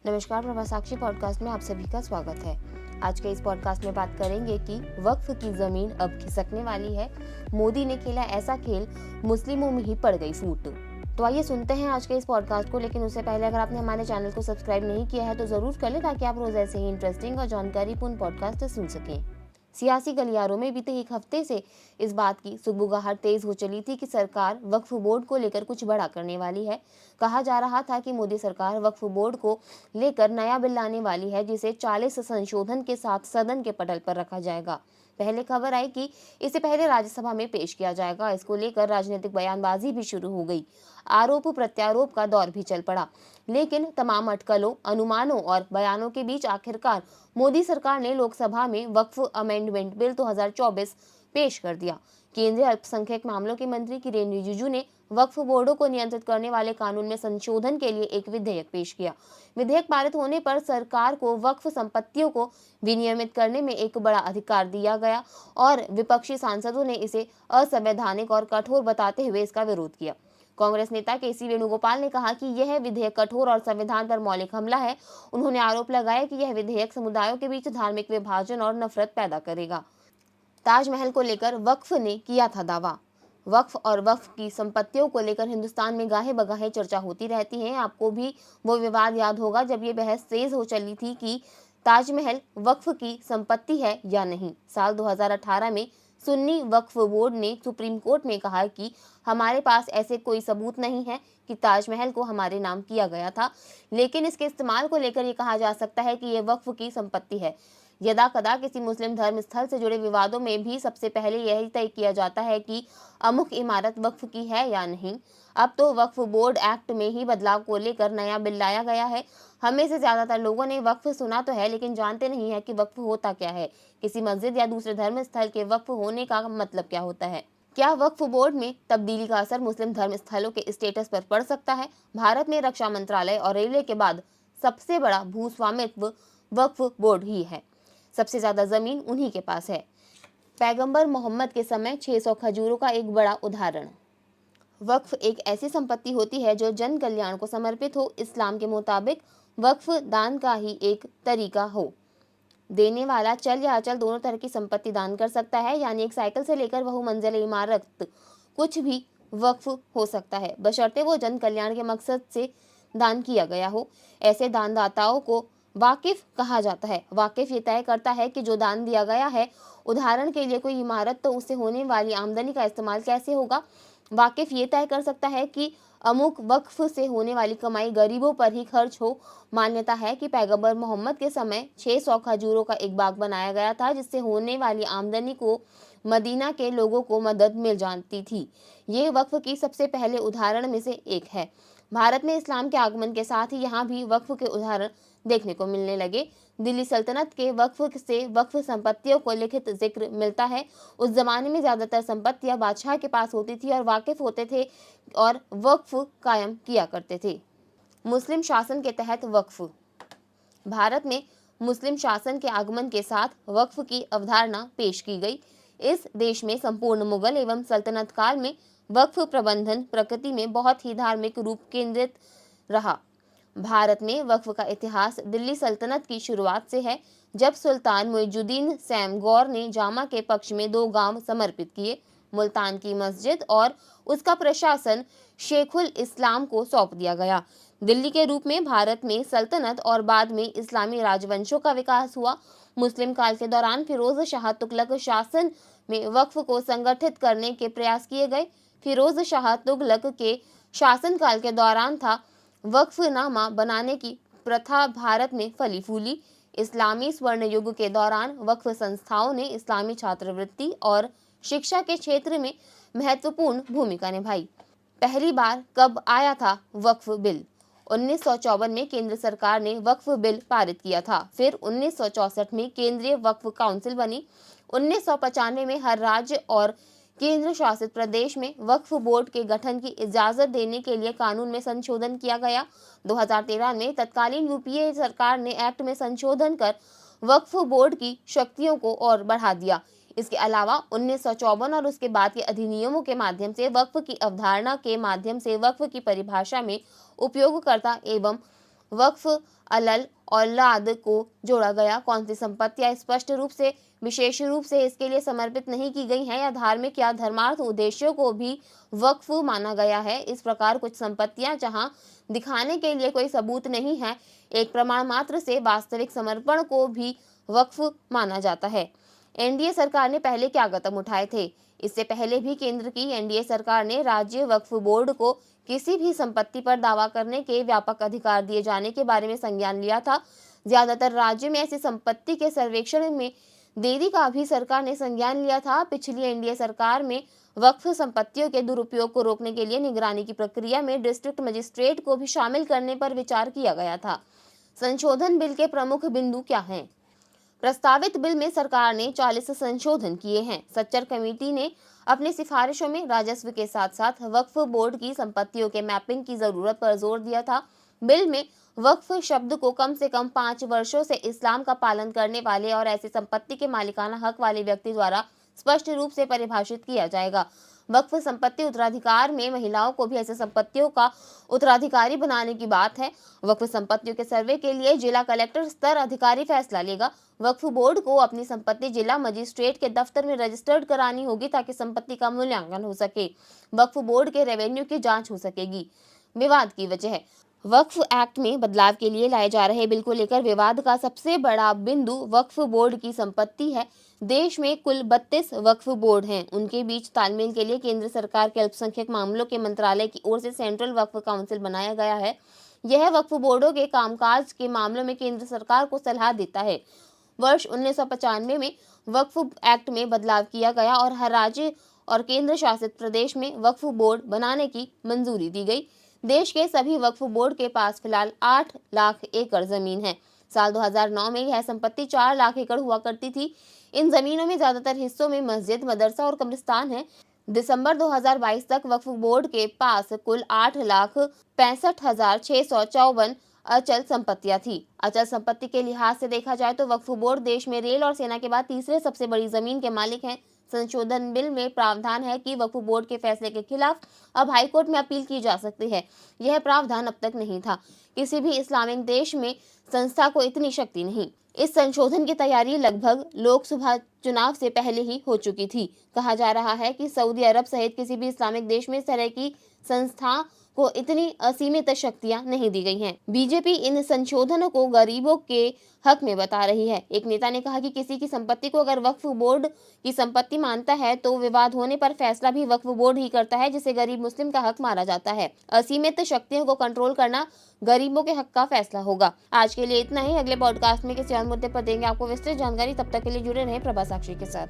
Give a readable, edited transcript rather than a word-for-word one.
नमस्कार, प्रभा साक्षी पॉडकास्ट में आप सभी का स्वागत है। आज के इस पॉडकास्ट में बात करेंगे कि वक्फ की जमीन अब खिसकने वाली है। मोदी ने खेला ऐसा खेल, मुस्लिमों में ही पड़ गई फूट। तो आइए सुनते हैं आज के इस पॉडकास्ट को। लेकिन उससे पहले अगर आपने हमारे चैनल को सब्सक्राइब नहीं किया है तो जरूर कर ले, ताकि आप रोज ऐसे ही इंटरेस्टिंग और जानकारीपूर्ण पॉडकास्ट सुन सकें। सियासी गलियारों में बीते एक हफ्ते से इस बात की सुगबुगाहट तेज हो चली थी कि सरकार वक्फ बोर्ड को लेकर कुछ बड़ा करने वाली है। कहा जा रहा था कि मोदी सरकार वक्फ बोर्ड को लेकर नया बिल लाने वाली है, जिसे 40 संशोधन के साथ सदन के पटल पर रखा जाएगा। पहले खबर आई कि इसे पहले राज्यसभा में पेश किया जाएगा। इसको लेकर राजनीतिक बयानबाजी भी शुरू हो गई। आरोप प्रत्यारोप का दौर भी चल पड़ा। लेकिन तमाम अटकलों, अनुमानों और बयानों के बीच आखिरकार मोदी सरकार ने लोकसभा में वक्फ अमेंडमेंट बिल 2024 पेश कर दिया। केंद्रीय अल्पसंख्यक मामलों के मंत्री किरेन रिजिजू ने वक्फ बोर्डों को नियंत्रित करने वाले कानून में संशोधन के लिए एक विधेयक पेश किया। विधेयक पारित होने पर सरकार को वक्फ संपत्तियों को विनियमित करने में एक बड़ा अधिकार दिया गया और विपक्षी सांसदों ने इसे असंवैधानिक और कठोर बताते हुए इसका विरोध किया। कांग्रेस नेता के.सी. वेणुगोपाल ने कहा कि यह विधेयक कठोर और संविधान पर मौलिक हमला है। उन्होंने आरोप लगाया कि यह विधेयक समुदायों के बीच धार्मिक विभाजन और नफरत पैदा करेगा। ताजमहल को लेकर वक्फ ने किया था दावा। वक्फ और वक्फ की संपत्तियों को लेकर हिंदुस्तान में गाहे बगाहे चर्चा होती रहती है। आपको भी वो विवाद याद होगा जब ये बहस तेज हो चली थी कि ताजमहल वक्फ की संपत्ति है या नहीं। साल 2018 में सुन्नी वक्फ बोर्ड ने सुप्रीम कोर्ट में कहा कि हमारे पास ऐसे कोई सबूत नहीं है कि ताजमहल को हमारे नाम किया गया था, लेकिन इसके इस्तेमाल को लेकर ये कहा जा सकता है कि ये वक्फ की संपत्ति है। यदा कदा किसी मुस्लिम धर्म स्थल से जुड़े विवादों में भी सबसे पहले यही तय किया जाता है कि अमुक इमारत वक्फ की है या नहीं। अब तो वक्फ बोर्ड एक्ट में ही बदलाव को लेकर नया बिल लाया गया है। हमें से ज्यादातर लोगों ने वक्फ सुना तो है, लेकिन जानते नहीं है कि वक्फ होता क्या है। किसी मस्जिद या दूसरे धर्म स्थल के वक्फ होने का मतलब क्या होता है। क्या वक्फ बोर्ड में तब्दीली का असर मुस्लिम धर्म स्थलों के स्टेटस पर पड़ सकता है। भारत में रक्षा मंत्रालय और रेलवे के बाद सबसे बड़ा भूस्वामित्व वक्फ बोर्ड ही है। सबसे ज्यादा जमीन उन्हीं के पास है। पैगंबर मोहम्मद के समय 600 खजूरों का एक बड़ा उदाहरण। वक्फ एक ऐसी संपत्ति होती है जो जन कल्याण को समर्पित हो। इस्लाम के मुताबिक वक्फ दान का ही एक तरीका हो। देने वाला चल या अचल दोनों तरह की संपत्ति दान कर सकता है, यानी एक साइकिल से लेकर बहुमंजिला इमारत, कुछ भी वक्फ हो सकता है, बशर्ते वो जन कल्याण के मकसद से दान किया गया हो। ऐसे दानदाताओं को वाकिफ कहा जाता है। वाकिफ ये तय करता है कि जो दान दिया गया है, उदाहरण के लिए कोई इमारत, तो उससे होने वाली आमदनी का इस्तेमाल कैसे होगा। वाकिफ ये तय कर सकता है कि अमुक वक्फ से होने वाली कमाई गरीबों पर ही खर्च हो। मान्यता है कि पैगंबर मोहम्मद के समय 600 खजूरों का एक बाग बनाया गया था, जिससे होने वाली आमदनी को मदीना के लोगों को मदद मिल जाती थी। ये वक्फ की सबसे पहले उदाहरण में से एक है। भारत में इस्लाम के आगमन के साथ ही यहाँ भी वक्फ के उदाहरण देखने को मिलने लगे। दिल्ली सल्तनत के वक्फ से वक्फ संपत्तियों को लिखित जिक्र मिलता है। उस जमाने में ज्यादातर संपत्तियां बादशाह के पास होती थी और वाकिफ होते थे और वक्फ कायम किया करते थे। मुस्लिम शासन के तहत वक्फ। भारत में मुस्लिम शासन के आगमन के साथ वक्फ की अवधारणा पेश की गई। इस देश में संपूर्ण मुगल एवं सल्तनत काल में वक्फ प्रबंधन प्रकृति में बहुत ही धार्मिक रूप केंद्रित रहा। भारत में वक्फ का इतिहास दिल्ली सल्तनत की शुरुआत से है, जब सुल्तान मुइजुद्दीन सैम गौर ने जामा के पक्ष में 2 गांव समर्पित किए। मुल्तान की मस्जिद और उसका प्रशासन शेखुल इस्लाम को सौंप दिया गया। दिल्ली के रूप में भारत में सल्तनत और बाद में इस्लामी राजवंशों का विकास हुआ। मुस्लिम काल के दौरान फिरोज शाह तुगलक शासन में वक्फ को संगठित करने के प्रयास किए गए। फिरोज शाह तुगलक के शासनकाल के दौरान था वक्फनामा बनाने की प्रथा भारत में फली फूली। इस्लामी स्वर्ण युग के दौरान वक्फ संस्थाओं ने इस्लामी छात्रवृत्ति और शिक्षा के क्षेत्र में महत्वपूर्ण भूमिका निभाई। पहली बार कब आया था वक्फ बिल? 1954 में केंद्र सरकार ने वक्फ बिल पारित किया था। फिर 1964 में केंद्रीय वक्फ काउंसिल बनी। 1995 में हर राज्य और केंद्र शासित प्रदेश में वक्फ बोर्ड के गठन की इजाजत देने के लिए कानून में संशोधन किया गया। 2013 में तत्कालीन यूपीए सरकार ने एक्ट में संशोधन कर वक्फ बोर्ड की शक्तियों को और बढ़ा दिया। इसके अलावा 1954 और उसके बाद के अधिनियमों के माध्यम से वक्फ की अवधारणा के माध्यम से वक्फ की परिभाषा में उपयोगकर्ता एवं वक्फ अलल औलाद को जोड़ा गया। कौन सी संपत्तियां स्पष्ट रूप से विशेष रूप से इसके लिए समर्पित नहीं की गई हैं या धार्मिक या धर्मार्थ उद्देश्यों को भी वक्फ माना गया है। इस प्रकार कुछ संपत्तियां जहां दिखाने के लिए कोई सबूत नहीं है, एक प्रमाण मात्र से वास्तविक समर्पण को भी वक्फ माना जाता है। एनडीए सरकार ने पहले क्या कदम उठाए थे? इससे पहले भी केंद्र की एनडीए सरकार ने राज्य वक्फ बोर्ड को किसी भी संपत्ति पर दावा करने के व्यापक अधिकार दिए जाने के बारे में संज्ञान लिया था। ज्यादातर राज्यों में ऐसी संपत्ति के सर्वेक्षण में देरी का भी सरकार ने संज्ञान लिया था। पिछली एनडीए सरकार में वक्फ संपत्तियों के दुरुपयोग को रोकने के लिए निगरानी की प्रक्रिया में डिस्ट्रिक्ट मजिस्ट्रेट को भी शामिल करने पर विचार किया गया था। संशोधन बिल के प्रमुख बिंदु क्या हैं? प्रस्तावित बिल में सरकार ने 40 संशोधन किए हैं। सच्चर कमेटी ने अपनी सिफारिशों में राजस्व के साथ साथ वक्फ बोर्ड की संपत्तियों के मैपिंग की जरूरत पर जोर दिया था। बिल में वक्फ शब्द को कम से कम 5 वर्षों से इस्लाम का पालन करने वाले और ऐसी संपत्ति के मालिकाना हक वाले व्यक्ति द्वारा स्पष्ट रूप से परिभाषित किया जाएगा। वक्फ संपत्ति उत्तराधिकार में महिलाओं को भी ऐसे संपत्तियों का उत्तराधिकारी बनाने की बात है। वक्फ संपत्तियों के सर्वे के लिए जिला कलेक्टर स्तर अधिकारी फैसला लेगा। वक्फ बोर्ड को अपनी संपत्ति जिला मजिस्ट्रेट के दफ्तर में रजिस्टर्ड करानी होगी ताकि संपत्ति का मूल्यांकन हो सके। वक्फ बोर्ड के रेवेन्यू की जांच हो सकेगी। विवाद की वजह। वक्फ एक्ट में बदलाव के लिए लाए जा रहे बिल को लेकर विवाद का सबसे बड़ा बिंदु वक्फ बोर्ड की संपत्ति है। देश में कुल 32 वक्फ बोर्ड हैं। उनके बीच तालमेल के लिए केंद्र सरकार के अल्पसंख्यक मामलों के मंत्रालय की ओर से सेंट्रल वक्फ काउंसिल बनाया गया है। यह वक्फ बोर्डों के कामकाज के मामलों में केंद्र सरकार को सलाह देता है। वर्ष 1995 में वक्फ एक्ट में बदलाव किया गया और हर राज्य और केंद्र शासित प्रदेश में वक्फ बोर्ड बनाने की मंजूरी दी गई। देश के सभी वक्फ बोर्ड के पास फिलहाल 8 लाख एकड़ जमीन है। साल 2009 में यह संपत्ति 4 लाख एकड़ हुआ करती थी। इन जमीनों में ज्यादातर हिस्सों में मस्जिद, मदरसा और कब्रिस्तान है। दिसंबर 2022 तक वक्फ बोर्ड के पास कुल 8,65,654 अचल संपत्तियां थी। अचल संपत्ति के लिहाज से देखा जाए तो वक्फ बोर्ड देश में रेल और सेना के बाद तीसरे सबसे बड़ी जमीन के मालिक हैं। संशोधन बिल में प्रावधान है कि वक्फ बोर्ड के फैसले के खिलाफ अब हाईकोर्ट में अपील की जा सकती है। यह प्रावधान अब तक नहीं था। किसी भी इस्लामिक देश में संस्था को इतनी शक्ति नहीं। इस संशोधन की तैयारी लगभग लोकसभा चुनाव से पहले ही हो चुकी थी। कहा जा रहा है कि सऊदी अरब सहित किसी भी इस्लामिक देश में इस तरह की संस्था को इतनी असीमित शक्तियां नहीं दी गई हैं। बीजेपी इन संशोधनों को गरीबों के हक में बता रही है। एक नेता ने कहा कि किसी की संपत्ति को अगर वक्फ बोर्ड की संपत्ति मानता है तो विवाद होने पर फैसला भी वक्फ बोर्ड ही करता है, जिसे गरीब मुस्लिम का हक माना जाता है। असीमित शक्तियों को कंट्रोल करना गरीबों के हक का फैसला होगा। आज के लिए इतना ही। अगले पॉडकास्ट में किसी और मुद्दे पर देंगे आपको विस्तृत जानकारी। तब तक के लिए जुड़े रहें प्रभा साक्षी के साथ।